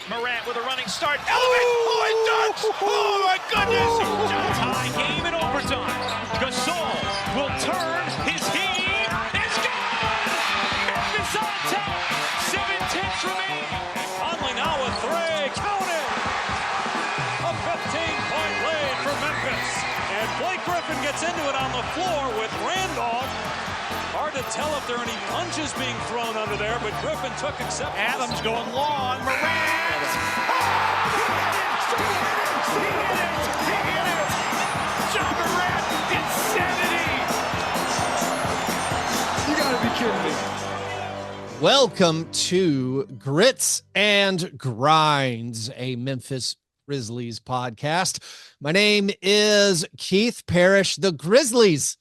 Morant with a running start. Elevate! Dunks! Oh my goodness! Tie game in overtime. Gasol will turn. His heat is gone! Memphis on top. 7-10 remaining. Conley now with three. Count it! A 15-point lead for Memphis. And Blake Griffin gets into it on the floor with Randolph. Hard to tell if there are any punches being thrown under there, but Griffin took acceptance. Adams going long. Morant! Oh, he hit it! Ja Morant, insanity! You gotta be kidding me. Welcome to Grits and Grinds, a Memphis Grizzlies podcast. My name is Keith Parrish. The Grizzlies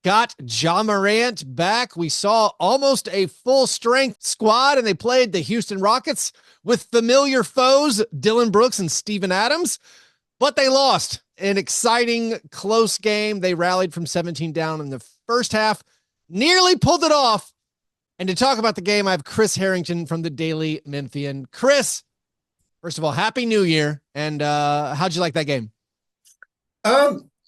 got Ja Morant back. We saw almost a full-strength squad, and they played the Houston Rockets with familiar foes, Dillon Brooks and Steven Adams, but they lost an exciting, close game. They rallied from 17 down in the first half, nearly pulled it off. And to talk about the game, I have Chris Herrington from the Daily Memphian. Chris, first of all, Happy New Year, and how'd you like that game?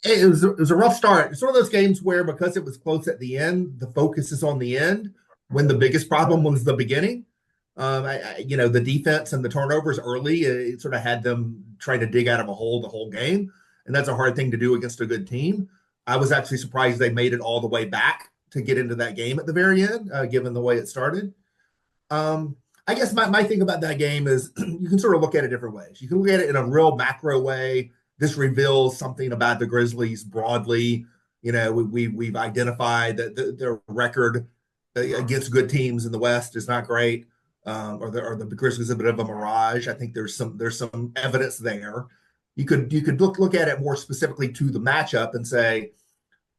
It was a rough start. It's one of those games where, because it was close at the end, the focus is on the end when the biggest problem was the beginning. The defense and the turnovers early, it sort of had them trying to dig out of a hole the whole game. And that's a hard thing to do against a good team. I was actually surprised they made it all the way back to get into that game at the very end, given the way it started. I guess my thing about that game is you can sort of look at it different ways. You can look at it in a real macro way. This reveals something about the Grizzlies broadly. You know, we've identified that their record against good teams in the West is not great, or the Grizzlies a bit of a mirage. I think there's some evidence there. You could look at it more specifically to the matchup and say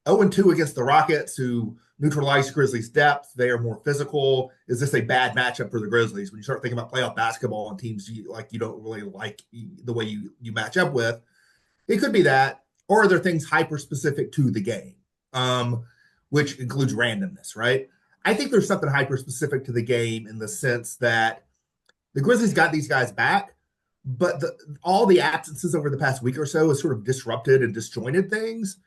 0-2 against the Rockets, who neutralize Grizzlies' depth. They are more physical. Is this a bad matchup for the Grizzlies? When you start thinking about playoff basketball and teams you don't really like the way you match up with, it could be that, or are there things hyper-specific to the game, which includes randomness, right? I think there's something hyper-specific to the game in the sense that the Grizzlies got these guys back, but all the absences over the past week or so has sort of disrupted and disjointed things.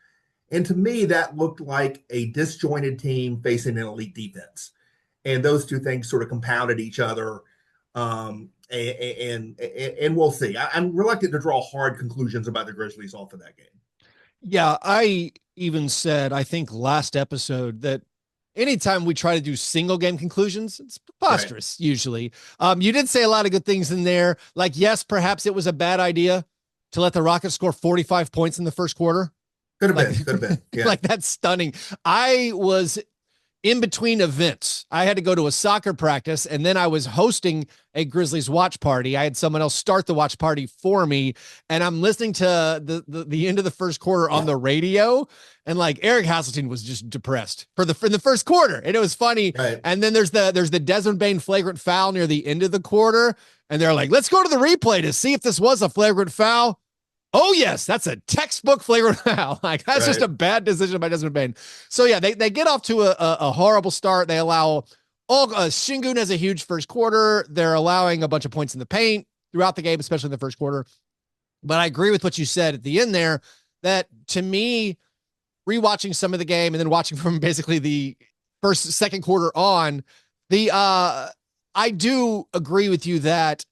And to me, that looked like a disjointed team facing an elite defense. And those two things sort of compounded each other. And we'll see. I'm reluctant to draw hard conclusions about the Grizzlies off of that game. Yeah, I even said, I think last episode, that anytime we try to do single game conclusions, it's preposterous, right? Usually. You did say a lot of good things in there. Like, yes, perhaps it was a bad idea to let the Rockets score 45 points in the first quarter. Could have been. Yeah. Like, that's stunning. I was in between events. I had to go to a soccer practice, and then I was hosting a Grizzlies watch party. I had someone else start the watch party for me, and I'm listening to the end of the first quarter on the radio, and like Eric Hasseltine was just depressed in the first quarter, and it was funny. Right. And then there's the Desmond Bane flagrant foul near the end of the quarter, and they're like, let's go to the replay to see if this was a flagrant foul. Oh, yes, that's a textbook flagrant foul. Like, that's just a bad decision by Desmond Bane. So, yeah, they get off to a horrible start. They allow Şengün has a huge first quarter. They're allowing a bunch of points in the paint throughout the game, especially in the first quarter. But I agree with what you said at the end there, that to me, rewatching some of the game and then watching from basically the second quarter on, I do agree with you that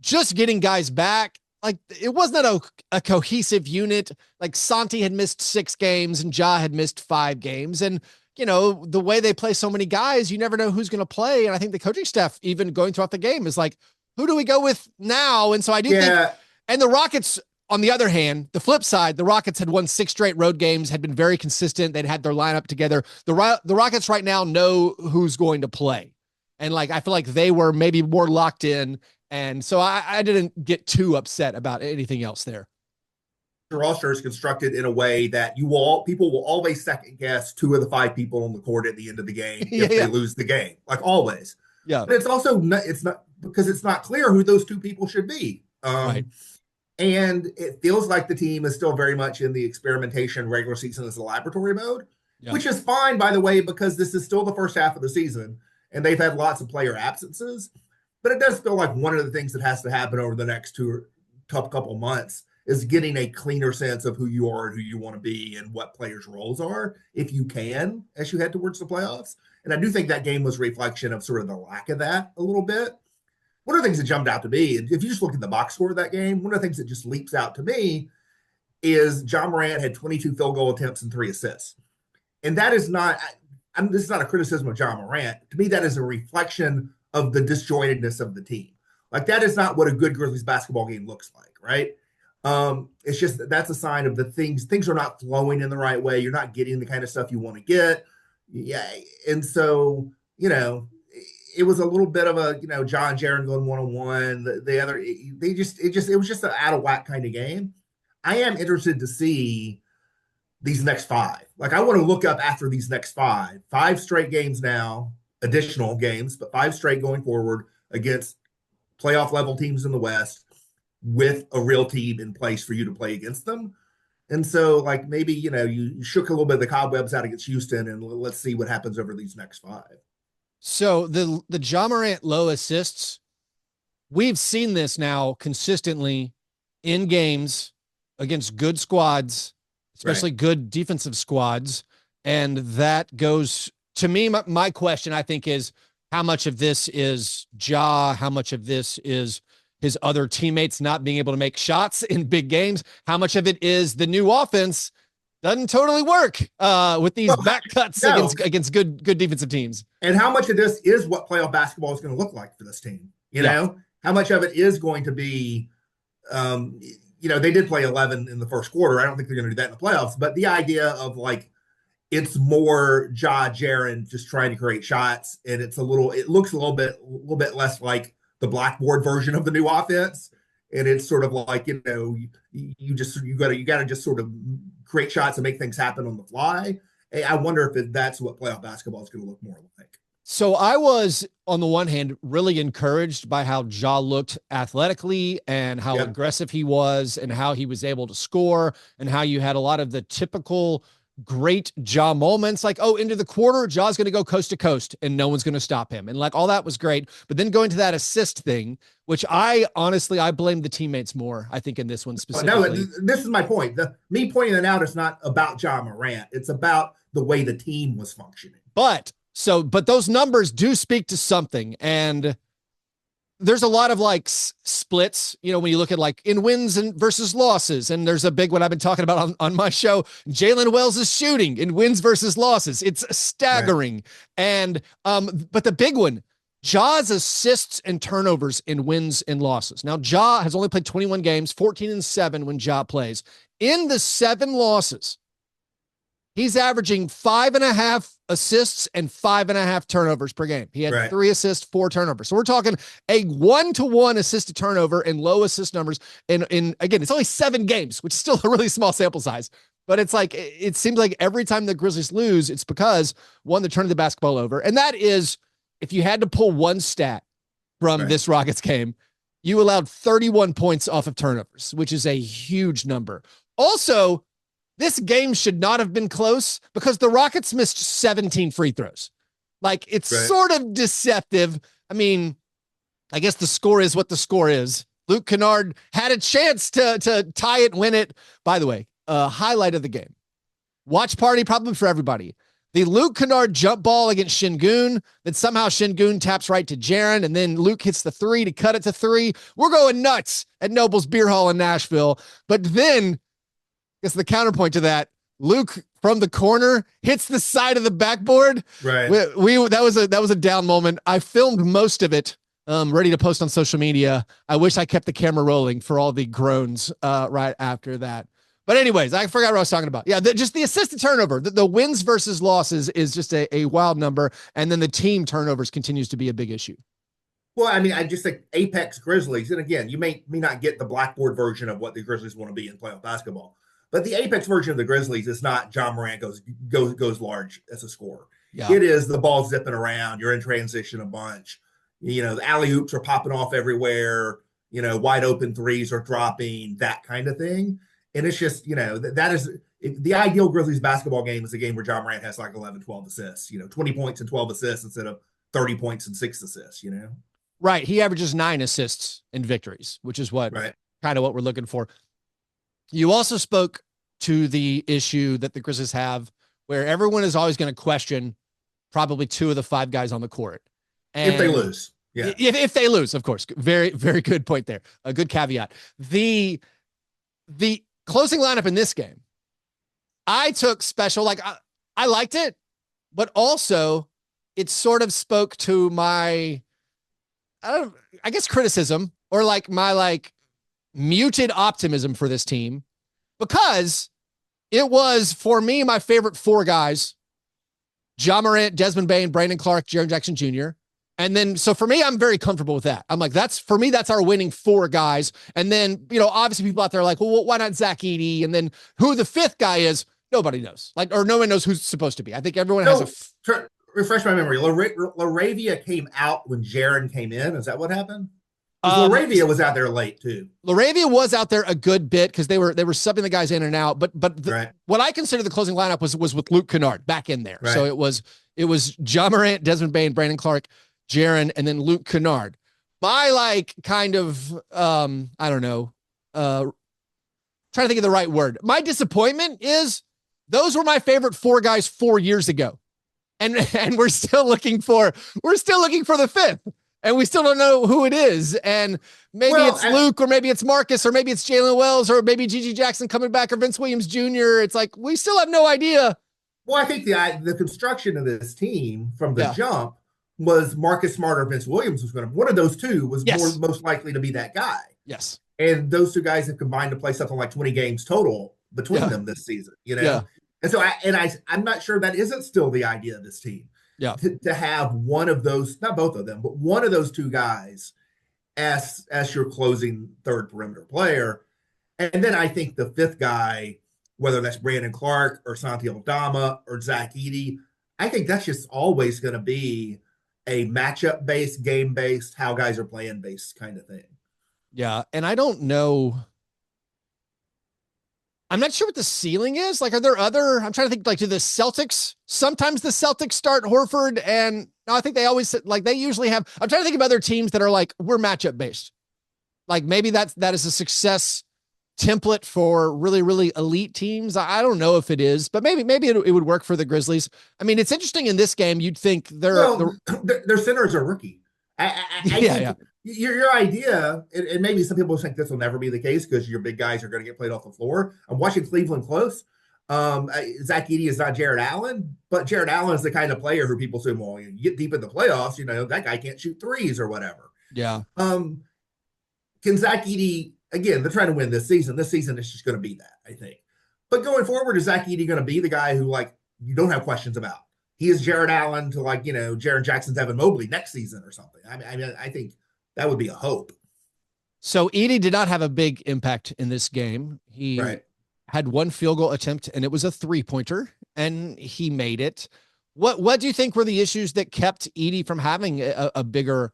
just getting guys back, like, it wasn't a cohesive unit. Like, Santi had missed 6 games and Ja had missed 5 games. And, you know, the way they play so many guys, you never know who's going to play. And I think the coaching staff, even going throughout the game, is like, who do we go with now? And so I do think, and the Rockets, on the other hand, the flip side, the Rockets had won 6 straight road games, had been very consistent. They'd had their lineup together. The Rockets right now know who's going to play. And like, I feel like they were maybe more locked in. And so I didn't get too upset about anything else there. The roster is constructed in a way that people will always second guess 2 of the 5 people on the court at the end of the game if they lose the game, like always. Yeah. But it's also it's not because it's not clear who those 2 people should be. Right. And it feels like the team is still very much in the experimentation regular season as a laboratory mode, which is fine, by the way, because this is still the first half of the season and they've had lots of player absences. But it does feel like one of the things that has to happen over the next couple months is getting a cleaner sense of who you are and who you want to be and what players' roles are, if you can, as you head towards the playoffs. And I do think that game was a reflection of sort of the lack of that a little bit. One of the things that jumped out to me, if you just look at the box score of that game, one of the things that just leaps out to me is Ja Morant had 22 field goal attempts and 3 assists. And that is not, this is not a criticism of Ja Morant. To me, that is a reflection of the disjointedness of the team. Like, that is not what a good Grizzlies basketball game looks like, right? It's just that's a sign of the things are not flowing in the right way. You're not getting the kind of stuff you want to get. Yeah. And so, it was a little bit of a, Ja and Jaren going one-on-one. The other, it was just an out of whack kind of game. I am interested to see these next 5. Like, I want to look up after these next 5 straight games now, additional games, but 5 straight going forward against playoff level teams in the West with a real team in place for you to play against them. And so, like, maybe, you shook a little bit of the cobwebs out against Houston, and let's see what happens over these next 5. So the Ja Morant low assists, we've seen this now consistently in games against good squads, especially good defensive squads. And that goes to me. My question, I think, is how much of this is Ja? How much of this is his other teammates not being able to make shots in big games? How much of it is the new offense doesn't totally work with these back cuts against good defensive teams? And how much of this is what playoff basketball is going to look like for this team? You know, how much of it is going to be, they did play 11 in the first quarter. I don't think they're going to do that in the playoffs, but the idea of, like, it's more Ja, Jaren just trying to create shots, and it looks a little bit less like the blackboard version of the new offense. And it's sort of like, you got to just sort of create shots and make things happen on the fly. I wonder if that's what playoff basketball is going to look more like. So I was, on the one hand, really encouraged by how Ja looked athletically and how aggressive he was and how he was able to score and how you had a lot of the typical great Ja moments, like, into the quarter, Ja's going to go coast to coast and no one's going to stop him. And like, all that was great. But then going to that assist thing, which I blame the teammates more, I think, in this one specifically. No, this is my point. Me pointing that out is not about Ja Morant. It's about the way the team was functioning. But those numbers do speak to something. And there's a lot of like splits, when you look at like in wins and versus losses. And there's a big one I've been talking about on my show, Jalen Wells' shooting in wins versus losses. It's staggering. Right. And, but the big one, Ja's assists and turnovers in wins and losses. Now, Ja has only played 21 games, 14-7 when Ja plays. In the 7 losses, he's averaging 5.5 assists and 5.5 turnovers per game. He had 3 assists, 4 turnovers. So we're talking a 1-to-1 assist to turnover and low assist numbers. And again, it's only 7 games, which is still a really small sample size. But it's like, it seems like every time the Grizzlies lose, it's because, one, they're turning the basketball over. And that is, if you had to pull one stat from this Rockets game, you allowed 31 points off of turnovers, which is a huge number. Also, this game should not have been close because the Rockets missed 17 free throws. Like, it's sort of deceptive. I mean, I guess the score is what the score is. Luke Kennard had a chance to tie it, win it. By the way, highlight of the game. Watch party problem for everybody. The Luke Kennard jump ball against Şengün, that somehow Şengün taps right to Jaren, and then Luke hits the 3 to cut it to 3. We're going nuts at Noble's Beer Hall in Nashville. But then, I guess the counterpoint to that, Luke from the corner hits the side of the backboard. Right. That was a down moment. I filmed most of it, ready to post on social media. I wish I kept the camera rolling for all the groans right after that. But anyways, I forgot what I was talking about. Yeah, just the assist to turnover. The wins versus losses is just a wild number. And then the team turnovers continues to be a big issue. Well, I mean, I just think Apex Grizzlies, and again, you may not get the blackboard version of what the Grizzlies want to be in playoff basketball. But the Apex version of the Grizzlies is not Ja Morant goes large as a scorer. Yeah. It is the ball zipping around. You're in transition a bunch. The alley-oops are popping off everywhere. Wide open threes are dropping, that kind of thing. And it's just, that is the ideal Grizzlies basketball game is a game where Ja Morant has like 11, 12 assists, 20 points and 12 assists instead of 30 points and 6 assists, Right. He averages 9 assists in victories, which is what kind of what we're looking for. You also spoke to the issue that the Grizzlies have where everyone is always going to question probably 2 of the 5 guys on the court. And if they lose. Yeah. If they lose, of course. Very, very good point there. A good caveat. The closing lineup in this game, I took special, like I liked it, but also it sort of spoke to my, I guess criticism or like my like muted optimism for this team because it was for me, my favorite 4 guys, Ja Morant, Desmond Bane, Brandon Clark, Jaren Jackson Jr. And then, so for me, I'm very comfortable with that. I'm like, that's our winning 4 guys. And then, obviously people out there are like, well, why not Zach Edey? And then who the 5th guy is, nobody knows. Like, or no one knows who's supposed to be. I think everyone has refresh my memory. Laravia came out when Jaren came in. Is that what happened? Laravia was out there late too. Laravia was out there a good bit because they were subbing the guys in and out. But what I consider the closing lineup was with Luke Kennard back in there. Right. So it was Ja Morant, Desmond Bane, Brandon Clark, Jaren, and then Luke Kennard. My like kind of I don't know, trying to think of the right word. My disappointment is those were my favorite 4 guys 4 years ago. And we're still looking for the 5th. And we still don't know who it is. And maybe it's Luke, or maybe it's Marcus, or maybe it's Jalen Wells, or maybe Gigi Jackson coming back, or Vince Williams Jr. It's like, we still have no idea. Well, I think the construction of this team from the jump was Marcus Smart or Vince Williams was going to, one of those 2 was most likely to be that guy. Yes. And those 2 guys have combined to play something like 20 games total between them this season, Yeah. And so I'm not sure that isn't still the idea of this team. Yeah. To have one of those, not both of them, but one of those 2 guys as your closing 3rd perimeter player. And then I think the 5th guy, whether that's Brandon Clark or Santi Aldama or Zach Edey, I think that's just always going to be a matchup based, game based, how guys are playing based kind of thing. Yeah. And I don't know. I'm not sure what the ceiling is. Like, are there I'm trying to think, like, do the Celtics, sometimes the Celtics start Horford and no, I think they always like, they usually have, I'm trying to think of other teams that are like, we're matchup based. Like maybe that is a success template for really, really elite teams. I don't know if it is, but maybe it would work for the Grizzlies. I mean, it's interesting in this game. You'd think their center is a rookie. I Your idea, and maybe some people think this will never be the case because your big guys are going to get played off the floor. I'm watching Cleveland close. Zach Edey is not Jared Allen, but Jared Allen is the kind of player who people say, well, you get deep in the playoffs, that guy can't shoot threes or whatever. Yeah. Can Zach Edey, again, they're trying to win this season. This season is just going to be that, I think. But going forward, is Zach Edey going to be the guy who, like, you don't have questions about? He is Jared Allen to, like, Jaren Jackson's Evan Mobley next season or something. I mean, I think that would be a hope. So Edey did not have a big impact in this game. He had 1 field goal attempt, and it was a 3-pointer, and he made it. What do you think were the issues that kept Edey from having a bigger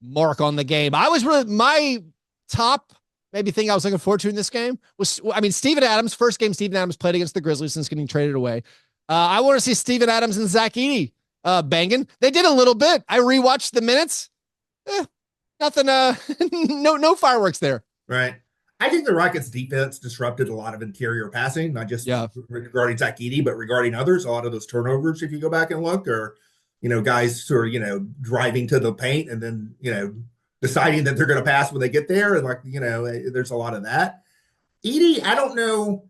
mark on the game? My top maybe thing I was looking forward to in this game was, Steven Adams, first game Steven Adams played against the Grizzlies since getting traded away. I want to see Steven Adams and Zach Edey banging. They did a little bit. I rewatched the minutes. Nothing, no fireworks there. Right. I think the Rockets defense disrupted a lot of interior passing, not just regarding Zach Edey, but regarding others. A lot of those turnovers, if you go back and look, are, guys who are, driving to the paint and then, deciding that they're going to pass when they get there. And there's a lot of that. Edey, I don't know,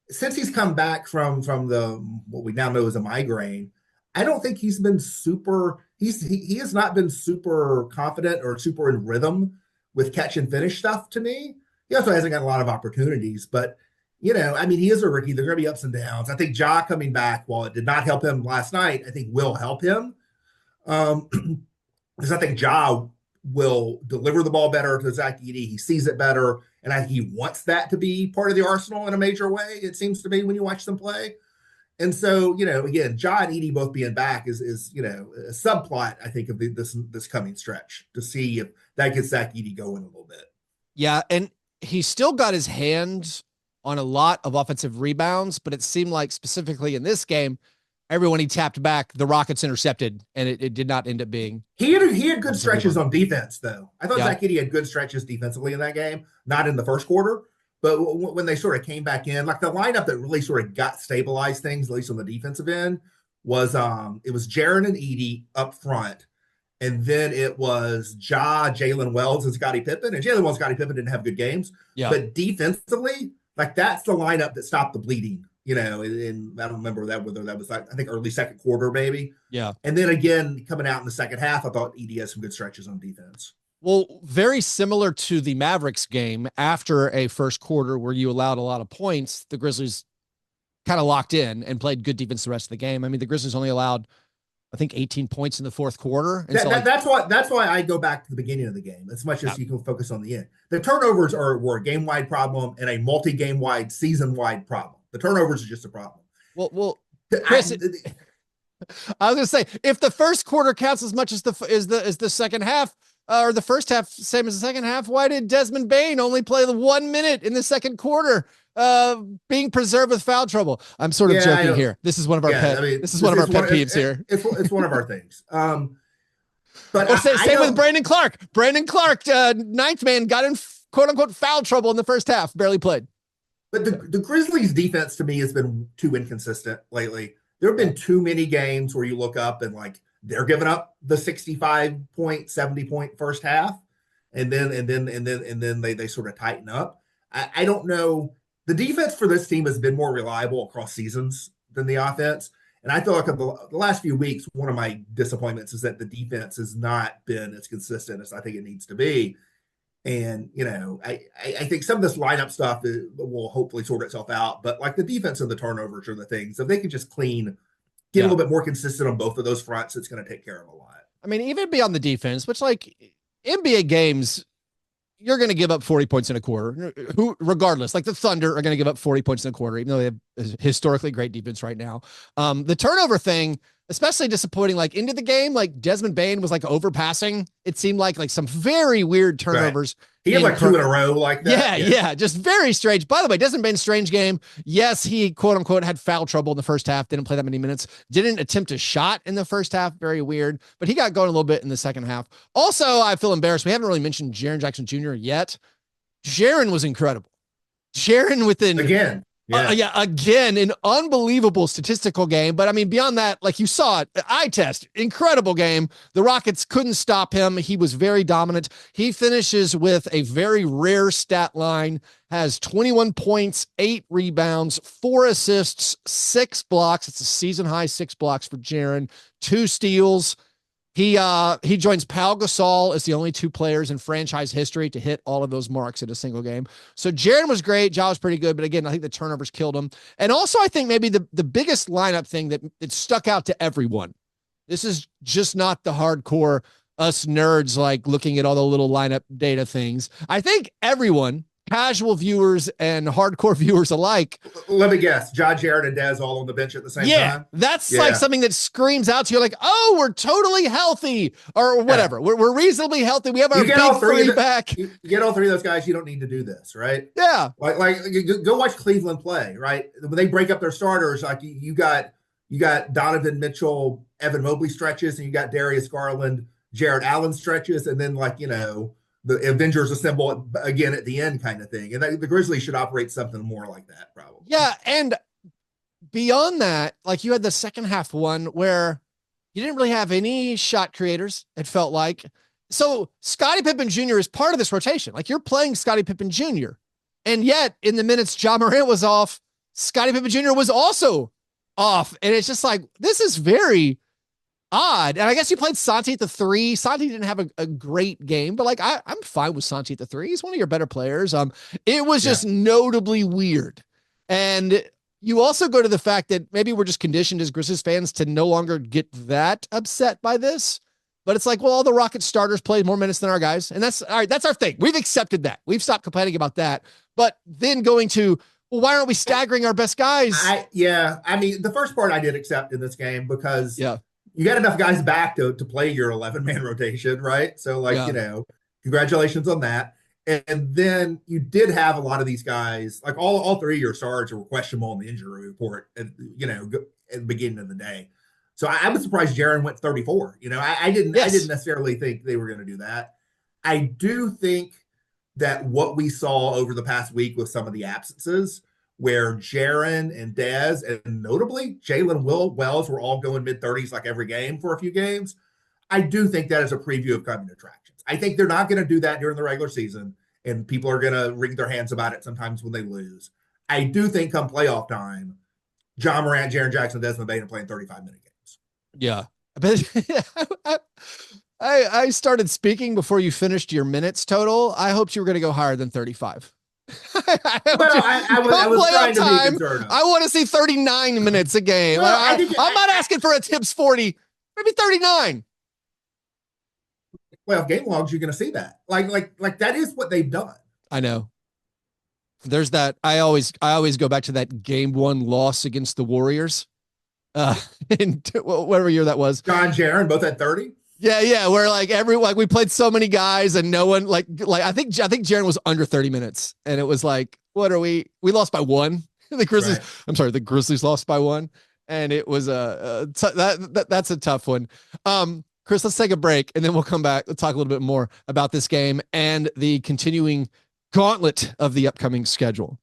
since he's come back from what we now know is a migraine, I don't think he's been he has not been super confident or super in rhythm with catch and finish stuff to me. He also hasn't got a lot of opportunities, but he is a rookie. There are going to be ups and downs. I think Ja coming back, while it did not help him last night, I think will help him. Because I think Ja will deliver the ball better to Zach Edey. He sees it better. And I think he wants that to be part of the arsenal in a major way. It seems to be when you watch them play. And so, again, Ja and Edey both being back is a subplot, I think, of this coming stretch to see if that gets Zach Edey going a little bit. Yeah, and he still got his hands on a lot of offensive rebounds, but it seemed like specifically in this game, everyone he tapped back, the Rockets intercepted, and it did not end up being. He had good stretches on defense, though. I thought Zach Edey had good stretches defensively in that game, not in the first quarter, but when they sort of came back in, like the lineup that really sort of got stabilized things, at least on the defensive end, was it was Jaren and Edey up front. And then it was Jalen Wells, and Scottie Pippen. And Jalen Wells, Scottie Pippen didn't have good games. Yeah. But defensively, like that's the lineup that stopped the bleeding, and I don't remember whether that was, I think, early second quarter, maybe. Yeah. And then again, coming out in the second half, I thought Edey had some good stretches on defense. Well, very similar to the Mavericks game after a first quarter where you allowed a lot of points, the Grizzlies kind of locked in and played good defense the rest of the game. I mean, the Grizzlies only allowed, I think, 18 points in the fourth quarter. And that's why I go back to the beginning of the game as much as you can focus on the end. The turnovers were a game-wide problem and a multi-game-wide, season-wide problem. The turnovers are just a problem. Well, Chris, I was going to say, if the first quarter counts as much as the second half, or the first half, same as the second half, why did Desmond Bane only play the 1 minute in the second quarter? Being preserved with foul trouble. I'm sort of joking here. This is one of our this is one of our pet peeves here. It's one of our things. But same with Brandon Clark. Brandon Clark, ninth man, got in quote unquote foul trouble in the first half. Barely played. But the Grizzlies defense to me has been too inconsistent lately. There have been too many games where you look up and like they're giving up the 65-point, 70-point first half, and then they sort of tighten up. I don't know. The defense for this team has been more reliable across seasons than the offense. And I feel like the last few weeks, one of my disappointments is that the defense has not been as consistent as I think it needs to be. And, I think some of this lineup stuff will hopefully sort itself out. But like the defense and the turnovers are the things. If they can just get a little bit more consistent on both of those fronts, it's going to take care of a lot. I mean, even beyond the defense, which like NBA games, you're going to give up 40 points in a quarter, regardless. Like the Thunder are going to give up 40 points in a quarter, even though they have historically great defense right now. The turnover thing, especially disappointing, like into the game, like Desmond Bane was like overpassing. It seemed like some very weird turnovers. Right. He had like two in a row like that. Yeah. Just very strange. By the way, Desmond Bane's strange game. Yes, he quote unquote had foul trouble in the first half. Didn't play that many minutes. Didn't attempt a shot in the first half. Very weird. But he got going a little bit in the second half. Also, I feel embarrassed. We haven't really mentioned Jaren Jackson Jr. yet. Jaren was incredible. Jaren within again, an unbelievable statistical game. But I mean, beyond that, like you saw it, eye test, incredible game. The Rockets couldn't stop him. He was very dominant. He finishes with a very rare stat line, has 21 points, 8 rebounds, 4 assists, 6 blocks. It's a season high 6 blocks for Jaren, 2 steals. He joins Pau Gasol as the only 2 players in franchise history to hit all of those marks in a single game. So Jaren was great. Ja was pretty good, but again, I think the turnovers killed him. And also, I think maybe the biggest lineup thing that stuck out to everyone. This is just not the hardcore us nerds like looking at all the little lineup data things. I think everyone, casual viewers and hardcore viewers alike. Let me guess. Ja, Jared, and Dez all on the bench at the same time? That's like something that screams out to you like, oh, we're totally healthy or whatever. Yeah. We're reasonably healthy. We have our big 3 back. You get all 3 of those guys. You don't need to do this, right? Yeah. Like go watch Cleveland play, right? When they break up their starters, like you got Donovan Mitchell, Evan Mobley stretches, and you got Darius Garland, Jared Allen stretches, and then the Avengers assemble again at the end kind of thing. And the Grizzlies should operate something more like that, probably. Yeah. And beyond that, like you had the second half one where you didn't really have any shot creators, it felt like. So Scottie Pippen Jr. is part of this rotation. Like you're playing Scottie Pippen Jr. And yet in the minutes Ja Morant was off, Scottie Pippen Jr. was also off. And it's just like, this is very odd. And I guess you played Santi at the 3. Santi didn't have a great game, but like I'm fine with Santi at the 3. He's one of your better players. It was just notably weird. And you also go to the fact that maybe we're just conditioned as Grizzlies fans to no longer get that upset by this. But it's like, well, all the Rockets starters played more minutes than our guys. And that's all right. That's our thing. We've accepted that. We've stopped complaining about that. But then going to, well, why aren't we staggering our best guys? I mean, the first part I did accept in this game because you got enough guys back to play your 11-man rotation, right? So, congratulations on that. And then you did have a lot of these guys, like all 3 of your stars were questionable in the injury report. And, at the beginning of the day. So I was surprised Jaren went 34. I didn't necessarily think they were going to do that. I do think that what we saw over the past week with some of the absences, where Jaren and Dez and notably Jalen Wells were all going mid-30s like every game for a few games, I do think that is a preview of coming attractions. I think they're not going to do that during the regular season, and people are going to wring their hands about it sometimes when they lose. I do think come playoff time, Ja Morant, Jaren Jackson, Desmond Bane are playing 35-minute games. Yeah. But I started speaking before you finished your minutes total. I hoped you were going to go higher than 35. I was trying to be conservative. I want to see 39 minutes a game. Well, I'm not asking for a tips 40, maybe 39. Well, game logs, you're going to see that. Like that is what they've done. I know. There's that. I always go back to that game one loss against the Warriors. In whatever year that was. John Jaren both at 30. Yeah. Where we played so many guys and no one like I think Jaren was under 30 minutes and it was like, what are we lost by 1. The Grizzlies. Right. I'm sorry, the Grizzlies lost by 1, and it was that's a tough one. Chris, let's take a break and then we'll come back. We'll talk a little bit more about this game and the continuing gauntlet of the upcoming schedule.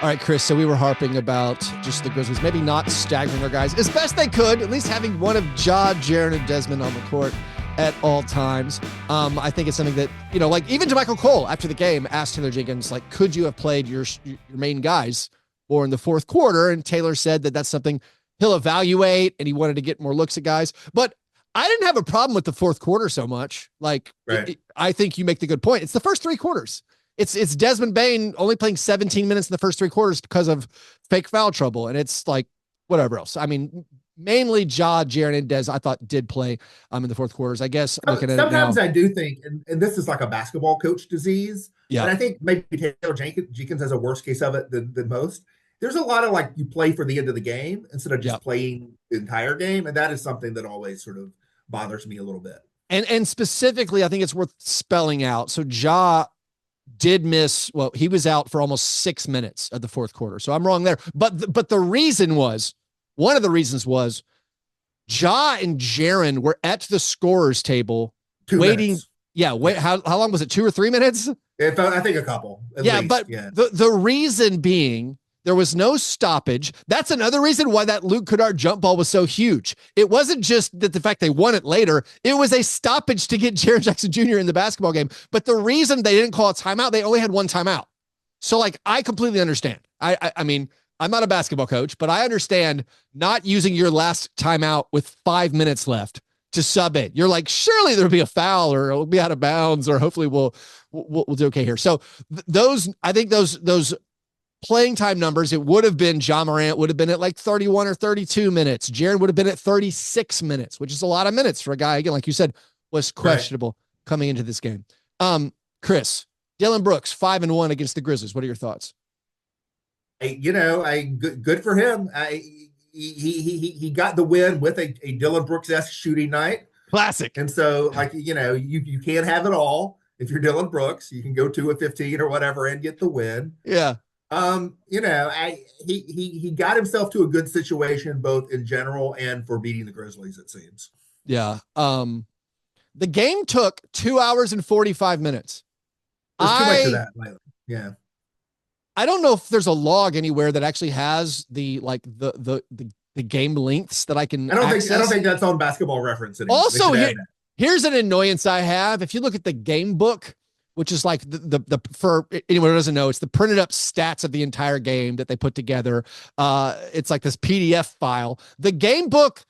All right, Chris, so we were harping about just the Grizzlies, maybe not staggering their guys as best they could, at least having one of Ja, Jaren, and Desmond on the court at all times. I think it's something that, like even JaMychal Cole after the game asked Taylor Jenkins, like, could you have played your main guys more in the fourth quarter? And Taylor said that that's something he'll evaluate and he wanted to get more looks at guys. But I didn't have a problem with the fourth quarter so much. Like, right. I think you make the good point. It's the first 3 quarters. It's Desmond Bane only playing 17 minutes in the first 3 quarters because of fake foul trouble. And it's like, whatever else. I mean, mainly Ja, Jaren, and Dez, I thought did play in the fourth quarters. I guess looking at sometimes it now, I do think, and this is like a basketball coach disease. Yeah. And I think maybe Taylor Jenkins has a worse case of it than most. There's a lot of like you play for the end of the game instead of just playing the entire game. And that is something that always sort of bothers me a little bit. And specifically, I think it's worth spelling out. So Ja did miss, he was out for almost 6 minutes of the fourth quarter. So I'm wrong there. But one of the reasons was Ja and Jaren were at the scorer's table 2 waiting. Minutes. Yeah. Wait, how long was it? 2 or 3 minutes? I think a couple. Least. But the reason being, there was no stoppage. That's another reason why that Luke Kennard jump ball was so huge. It wasn't just that the fact they won it later. It was a stoppage to get Jaren Jackson Jr. in the basketball game. But the reason they didn't call a timeout, they only had 1 timeout. So like, I completely understand. I mean, I'm not a basketball coach, but I understand not using your last timeout with 5 minutes left to sub it. You're like, surely there'll be a foul or it'll be out of bounds or hopefully we'll do okay here. So I think those playing time numbers, it would have been Ja Morant would have been at like 31 or 32 minutes. Jaren would have been at 36 minutes, which is a lot of minutes for a guy, again, like you said, was questionable coming into this game. Chris, Dillon Brooks, 5-1 against the Grizzlies. What are your thoughts? Good for him. He got the win with a Dillon Brooks-esque shooting night. Classic. And so you can't have it all. If you're Dillon Brooks, you can go 2 of 15 or whatever and get the win. Yeah. He got himself to a good situation, both in general and for beating the Grizzlies, it seems. Yeah. The game took 2 hours and 45 minutes. There's too much of that lately. Yeah. I don't know if there's a log anywhere that actually has the game lengths that I can access. I don't think that's on Basketball Reference anymore. Also, here's an annoyance I have. If you look at the game book, which is like the for anyone who doesn't know, it's the printed up stats of the entire game that they put together. It's like this PDF file. The game book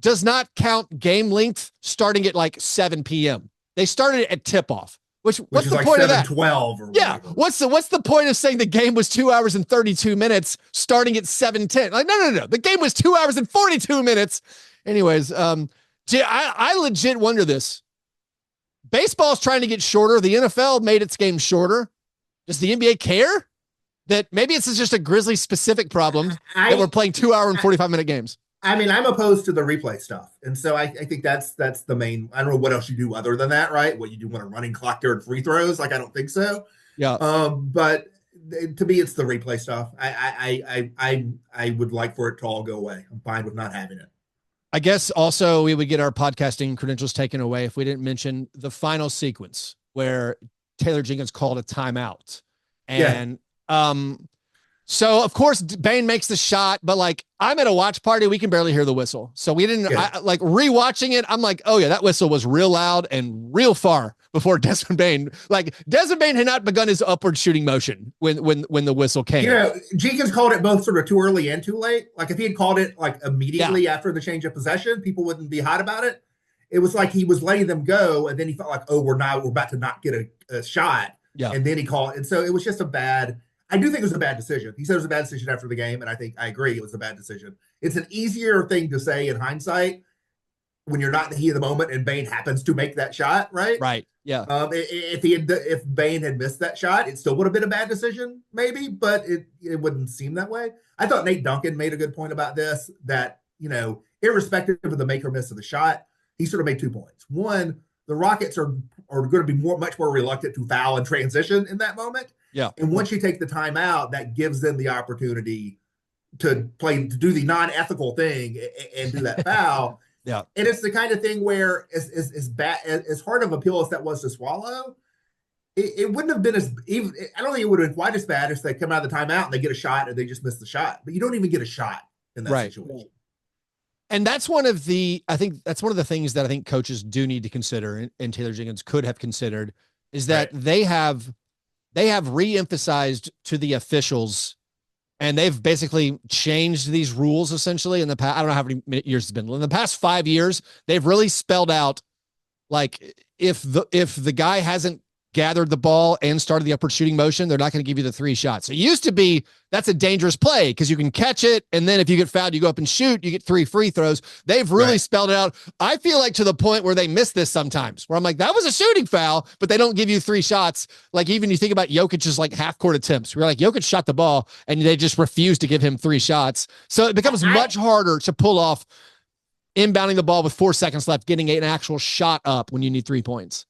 does not count game length starting at like 7 p.m. They started at tip off. What's the like point of that? 12 or what's the point of saying the game was 2 hours and 32 minutes starting at 7:10? Like, no. The game was 2 hours and 42 minutes. Anyways, I legit wonder this. Baseball's trying to get shorter. The NFL made its game shorter. Does the NBA care that maybe it's just a Grizzlies specific problem that we're playing 2 hour and 45-minute games? I mean, I'm opposed to the replay stuff. And so I think that's the main, I don't know what else you do other than that, right? What you do want a running clock during free throws? Like, I don't think so. Yeah. But to me, it's the replay stuff. I would like for it to all go away. I'm fine with not having it. I guess also we would get our podcasting credentials taken away if we didn't mention the final sequence where Taylor Jenkins called a timeout. And so of course Bane makes the shot, but like I'm at a watch party, we can barely hear the whistle. So we didn't like rewatching it. I'm like, oh yeah, that whistle was real loud and real far before Desmond Bane. Like Desmond Bane had not begun his upward shooting motion when the whistle came. You know, Jenkins called it both sort of too early and too late. Like if he had called it like immediately after the change of possession, people wouldn't be hot about it. It was like he was letting them go, and then he felt like, oh, we're about to not get a shot. Yeah. And then he called, and so it was just I do think it was a bad decision. He said it was a bad decision after the game, and I agree it was a bad decision. It's an easier thing to say in hindsight when you're not in the heat of the moment and Bane happens to make that shot, right? Right. Yeah. If Bane had missed that shot, it still would have been a bad decision, maybe, but it wouldn't seem that way. I thought Nate Duncan made a good point about this, that, you know, irrespective of the make or miss of the shot, he sort of made 2 points. One, the Rockets are going to be much more reluctant to foul and transition in that moment. Yeah. And once you take the timeout, that gives them the opportunity to do the non-ethical thing and do that foul. Yeah. And it's the kind of thing where as hard of a pill as that was to swallow, it wouldn't have been I don't think it would have been quite as bad if they come out of the timeout and they get a shot and they just miss the shot. But you don't even get a shot in that situation. And that's one of the things that I think coaches do need to consider, and Taylor Jenkins could have considered, is that they have re-emphasized to the officials, and they've basically changed these rules essentially in the past. I don't know how many years it's been. In the past 5 years, they've really spelled out, like, if the guy hasn't gathered the ball and started the upward shooting motion, they're not going to give you the 3 shots. It used to be that's a dangerous play because you can catch it, and then if you get fouled, you go up and shoot, you get 3 free throws. They've really spelled it out. I feel like to the point where they miss this sometimes, where I'm like, that was a shooting foul, but they don't give you 3 shots. Like even you think about Jokic's like half court attempts. We're like, Jokic shot the ball and they just refuse to give him 3 shots. So it becomes much harder to pull off inbounding the ball with 4 seconds left, getting an actual shot up when you need 3 points.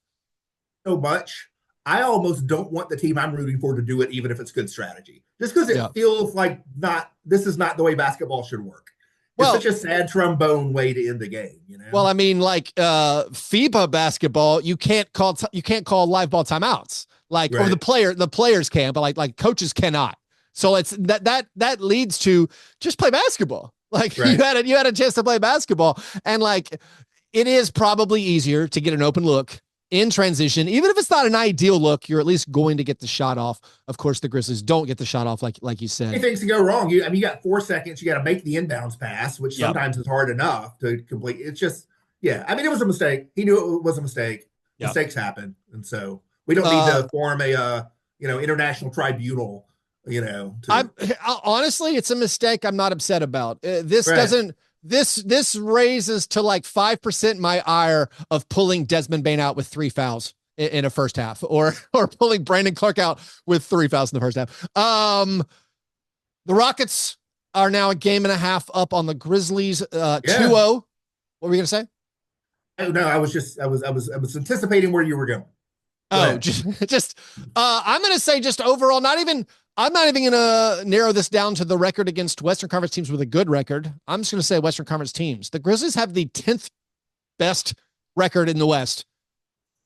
So much. I almost don't want the team I'm rooting for to do it, even if it's good strategy, just because it feels like this is not the way basketball should work. It's such a sad trombone way to end the game, you know? Well, I mean, like FIBA basketball, you can't call live ball timeouts, like, or the players can, but like coaches cannot. So it's that leads to just play basketball. Like you had a chance to play basketball, and like it is probably easier to get an open look in transition. Even if it's not an ideal look, you're at least going to get the shot off. Of course, the Grizzlies don't get the shot off, like you said. Things can go wrong. You got 4 seconds. You got to make the inbounds pass, which sometimes is hard enough to complete. It's just, I mean, it was a mistake. He knew it was a mistake. Mistakes happen, and so we don't need to form a international tribunal. Honestly, it's a mistake I'm not upset about. This doesn't. This raises to like 5% my ire of pulling Desmond Bane out with 3 fouls in a first half, or pulling Brandon Clark out with 3 fouls in the first half. The Rockets are now a game and a half up on the Grizzlies, 2-0. What were you gonna say? No, I was anticipating where you were going. I'm gonna say just overall, I'm not even going to narrow this down to the record against Western Conference teams with a good record. I'm just going to say Western Conference teams. The Grizzlies have the 10th best record in the West,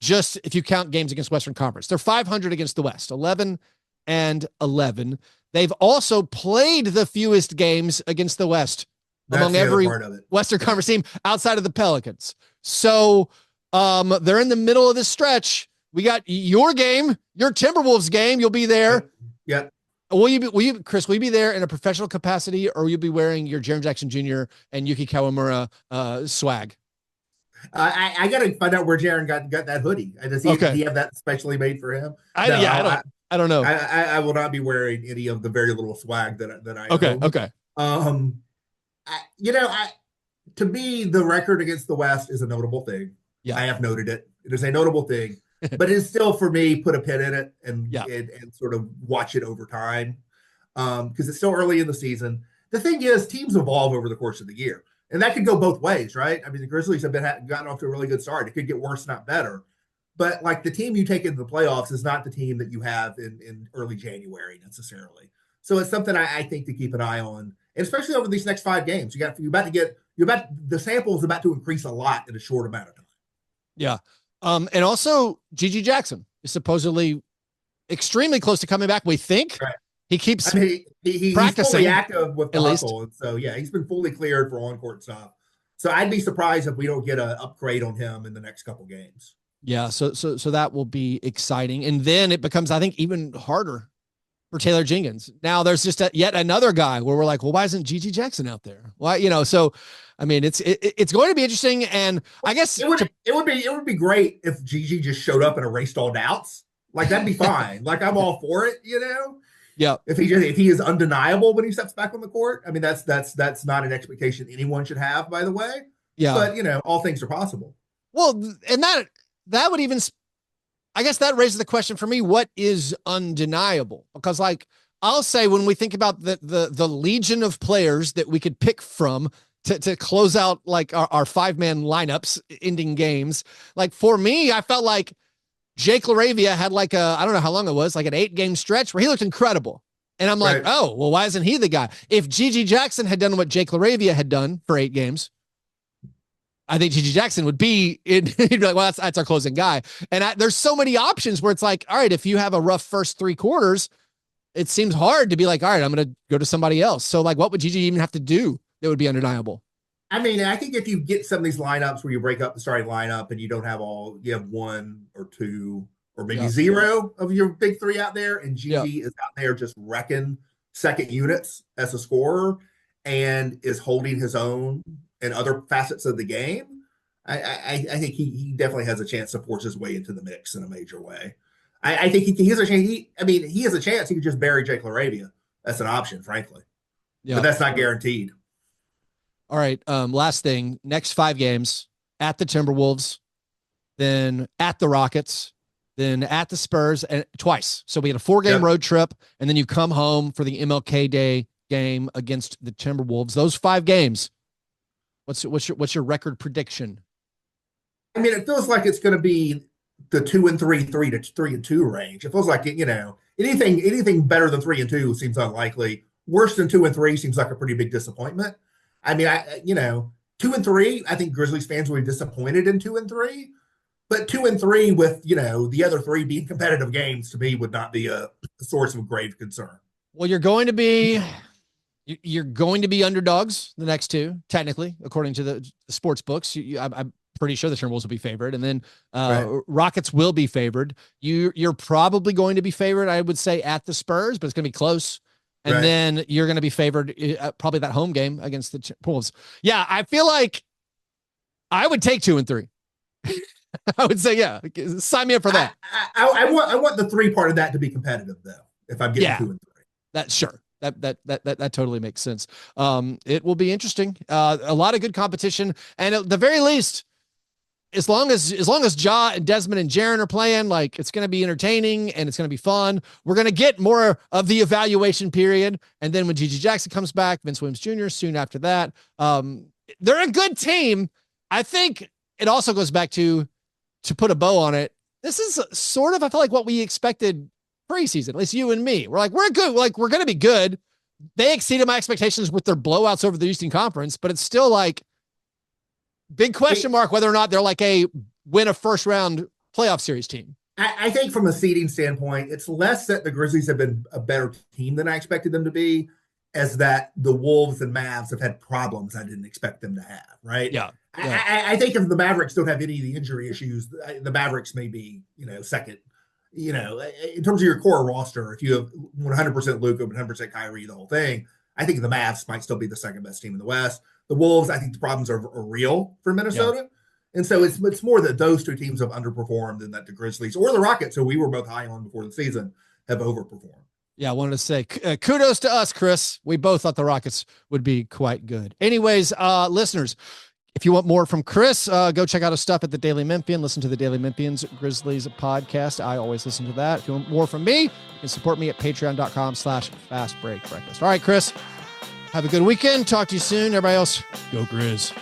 just if you count games against Western Conference. They're 500 against the West, 11-11. They've also played the fewest games against the West among every Western Conference team outside of the Pelicans. So they're in the middle of this stretch. We got your game, your Timberwolves game. You'll be there. Yeah. Chris, will you be there in a professional capacity, or will you be wearing your Jaren Jackson Jr. and Yuki Kawamura swag? I got to find out where Jaren got that hoodie. Does he have that specially made for him? I don't know. I will not be wearing any of the very little swag that I own. Okay. To me, the record against the West is a notable thing. Yeah. I have noted it. It is a notable thing. But it's still, for me, put a pin in it and sort of watch it over time, because it's still early in the season. The thing is, teams evolve over the course of the year, and that could go both ways, right? I mean, the Grizzlies have gotten off to a really good start. It could get worse, not better. but like the team you take into the playoffs is not the team that you have in early January necessarily. So it's something I think to keep an eye on, and especially over these next 5 games. The sample is about to increase a lot in a short amount of time. Yeah. And also GG Jackson is supposedly extremely close to coming back. We think he keeps he's practicing, fully active with the at least. hustle. And so, yeah, he's been fully cleared for on-court stuff. So I'd be surprised if we don't get an upgrade on him in the next couple games. Yeah. So that will be exciting. And then it becomes, I think, even harder for Taylor Jenkins. Now there's just yet another guy where we're like, well, why isn't GG Jackson out there? Why, so, I mean, it's going to be interesting. And I guess it would be great if GG just showed up and erased all doubts. Like, that'd be fine. Like, I'm all for it, Yeah. If he is undeniable when he steps back on the court. I mean, that's not an expectation anyone should have, by the way. Yeah. But all things are possible. Well, and that would even, I guess that raises the question for me, what is undeniable? Because like, I'll say when we think about the legion of players that we could pick from to close out like our 5-man lineups ending games, like for me, I felt like Jake LaRavia had like I don't know how long it was, like an 8-game stretch where he looked incredible. And I'm like, oh, well, why isn't he the guy? If GG Jackson had done what Jake LaRavia had done for 8 games, I think GG Jackson would be in, he'd be like, well, that's our closing guy. And there's so many options where it's like, all right, if you have a rough first 3 quarters, it seems hard to be like, all right, I'm going to go to somebody else. So like, what would GG even have to do that would be undeniable? I mean, I think if you get some of these lineups where you break up the starting lineup and you don't have you have 1 or 2 or maybe 0 of your big 3 out there, and GG is out there just wrecking second units as a scorer and is holding his own in other facets of the game, I think he definitely has a chance to force his way into the mix in a major way. I think he has a chance. He has a chance. He could just bury Jake LaRavia. That's an option, frankly. Yeah. But that's not guaranteed. All right. Last thing, next 5 games at the Timberwolves, then at the Rockets, then at the Spurs, and twice. So we had a 4-game road trip, and then you come home for the MLK Day game against the Timberwolves. Those 5 games, what's your record prediction? I mean, it feels like it's going to be the 2-3, 3-2 range. It feels like anything better than 3-2 seems unlikely. Worse than 2-3 seems like a pretty big disappointment. I mean, 2-3, I think Grizzlies fans will be disappointed in 2-3, but 2-3 with, the other 3 being competitive games to me would not be a source of grave concern. Well, you're going to be underdogs the next 2, technically, according to the sports books. I'm pretty sure the Timberwolves will be favored, and then Rockets will be favored. You're probably going to be favored, I would say, at the Spurs, but it's going to be close. And then you're going to be favored probably that home game against the Wolves. Yeah, I feel like I would take 2-3. I would say, yeah, sign me up for that. I want the 3 part of that to be competitive, though. If I'm getting 2-3, that's sure. That totally makes sense. It will be interesting. A lot of good competition, and at the very least, as long as Ja and Desmond and Jaren are playing, like, it's going to be entertaining and it's going to be fun. We're going to get more of the evaluation period. And then when GG Jackson comes back, Vince Williams Jr. soon after that, they're a good team. I think it also goes back to put a bow on it. This is sort of, I feel like, what we expected preseason, at least you and me. We're like, we're good. Like, we're going to be good. They exceeded my expectations with their blowouts over the Eastern Conference, but it's still like, big question mark whether or not they're like win a first round playoff series team. I think from a seeding standpoint, it's less that the Grizzlies have been a better team than I expected them to be, as that the Wolves and Mavs have had problems I didn't expect them to have, right? Yeah. I think if the Mavericks don't have any of the injury issues, the Mavericks may be, second. In terms of your core roster, if you have 100% Luka, 100% Kyrie, the whole thing, I think the Mavs might still be the second best team in the West. The Wolves, I think the problems are real for Minnesota. Yeah. And so it's more that those 2 teams have underperformed than that the Grizzlies or the Rockets, who we were both high on before the season, have overperformed. Yeah, I wanted to say kudos to us, Chris. We both thought the Rockets would be quite good. Anyways, listeners, if you want more from Chris, go check out his stuff at the Daily Memphian. Listen to the Daily Memphian's Grizzlies podcast. I always listen to that. If you want more from me, you can support me at patreon.com/fastbreakbreakfast. All right, Chris. Have a good weekend. Talk to you soon. Everybody else, go Grizz.